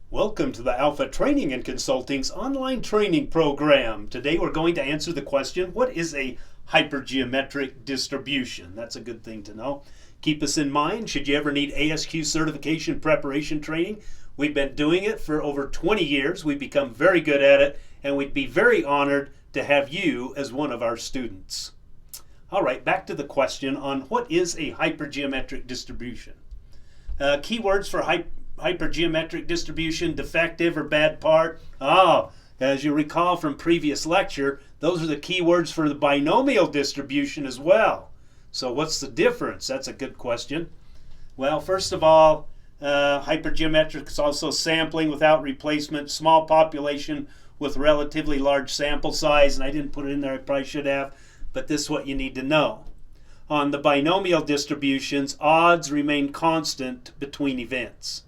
Welcome to the Alpha Training and Consulting's online training program. Today we're going to answer the question, what is a hypergeometric distribution? That's a good thing to know. Keep us in mind, should you ever need ASQ certification preparation training. We've been doing it for over 20 years. We've become very good at it, and we'd be very honored to have you as one of our students. All right, back to the question on what is a hypergeometric distribution. Keywords for hypergeometric distribution: defective or bad part. As you recall from previous lecture, those are the keywords for the binomial distribution as well. So what's the difference? That's a good question. Well, first of all, hypergeometric is also sampling without replacement, small population with relatively large sample size, and I didn't put it in there, I probably should have, but this is what you need to know. On the binomial distributions, odds remain constant between events.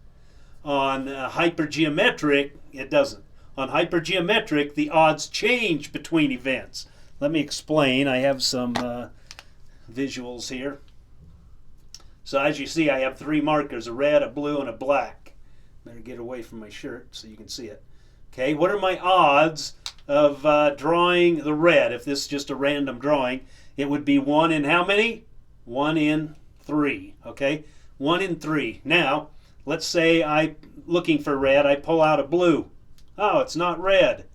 On hypergeometric, it doesn't. On hypergeometric, the odds change between events. Let me explain. I have some visuals here. So as you see, I have three markers, a red, a blue, and a black. Better get away from my shirt so you can see it. Okay, what are my odds of drawing the red? If this is just a random drawing, it would be 1 in how many? 1 in 3, okay? 1 in 3. Now, let's say I'm looking for red, I pull out a blue. Oh, it's not red.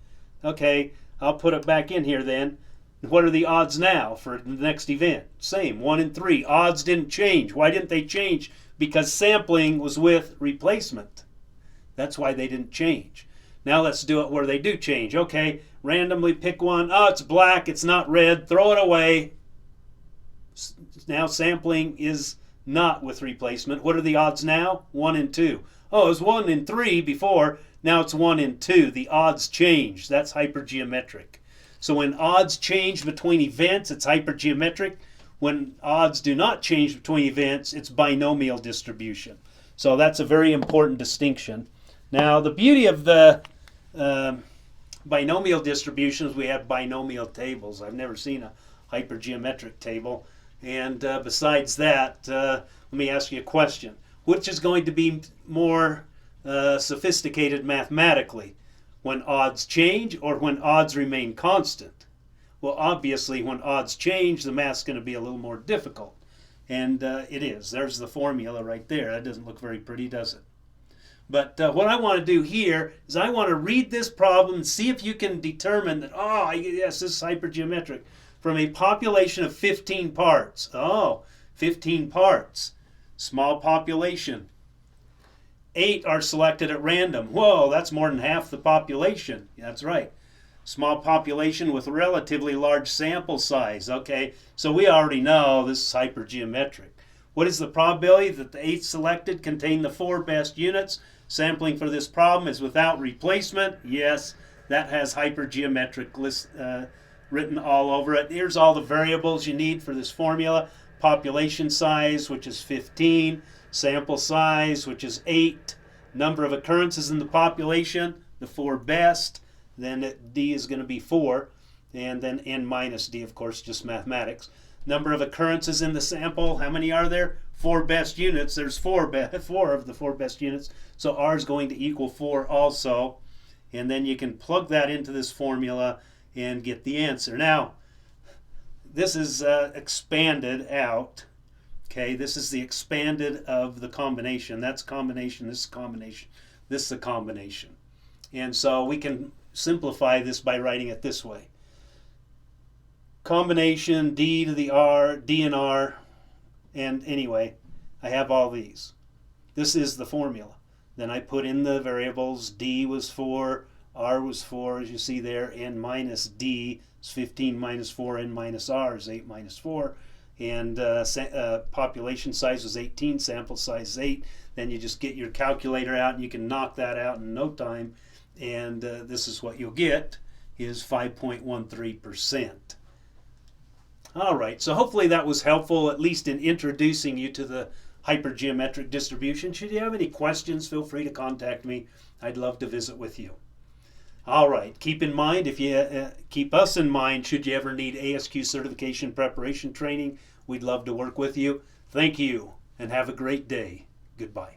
Okay, I'll put it back in here then. What are the odds now for the next event? Same, 1 in 3. Odds didn't change. Why didn't they change? Because sampling was with replacement. That's why they didn't change. Now let's do it where they do change. Okay, randomly pick one. Oh, it's black, it's not red. Throw it away. Now sampling is not with replacement. What are the odds now? 1 in 2. Oh, it was 1 in 3 before. Now it's 1 in 2. The odds change. That's hypergeometric. So when odds change between events, it's hypergeometric. When odds do not change between events, it's binomial distribution. So that's a very important distinction. Now the beauty of the binomial distributions, we have binomial tables. I've never seen a hypergeometric table. And besides that, let me ask you a question. Which is going to be more sophisticated mathematically? When odds change or when odds remain constant? Well, obviously when odds change, the math's going to be a little more difficult. And it is. There's the formula right there. That doesn't look very pretty, does it? But what I want to do here is I want to read this problem and see if you can determine that, oh, yes, this is hypergeometric. From a population of 15 parts. Oh, 15 parts. Small population. 8 are selected at random. Whoa, that's more than half the population. That's right. Small population with relatively large sample size. Okay, so we already know this is hypergeometric. What is the probability that the 8 selected contain the 4 best units? Sampling for this problem is without replacement. Yes, that has hypergeometric written all over it. Here's all the variables you need for this formula. Population size, which is 15. Sample size, which is 8. Number of occurrences in the population, the 4 best. Then D is going to be 4. And then N minus D, of course, just mathematics. Number of occurrences in the sample, how many are there? 4 best units. There's 4 of the 4 best units. So R is going to equal 4 also. And then you can plug that into this formula and get the answer. Now, this is expanded out. Okay, this is the expanded of the combination. That's combination, this is combination, this is a combination. And so we can simplify this by writing it this way. Combination D to the R, D and R, and anyway, I have all these. This is the formula. Then I put in the variables. D was 4, R was 4, as you see there, N minus D is 15 minus 4, N minus R is 8 minus 4, and population size was 18, sample size is 8. Then you just get your calculator out and you can knock that out in no time, and this is what you'll get, is 5.13%. All right, so hopefully that was helpful, at least in introducing you to the hypergeometric distribution. Should you have any questions, feel free to contact me. I'd love to visit with you. All right, keep in mind, if you keep us in mind, should you ever need ASQ certification preparation training, we'd love to work with you. Thank you, and have a great day. Goodbye.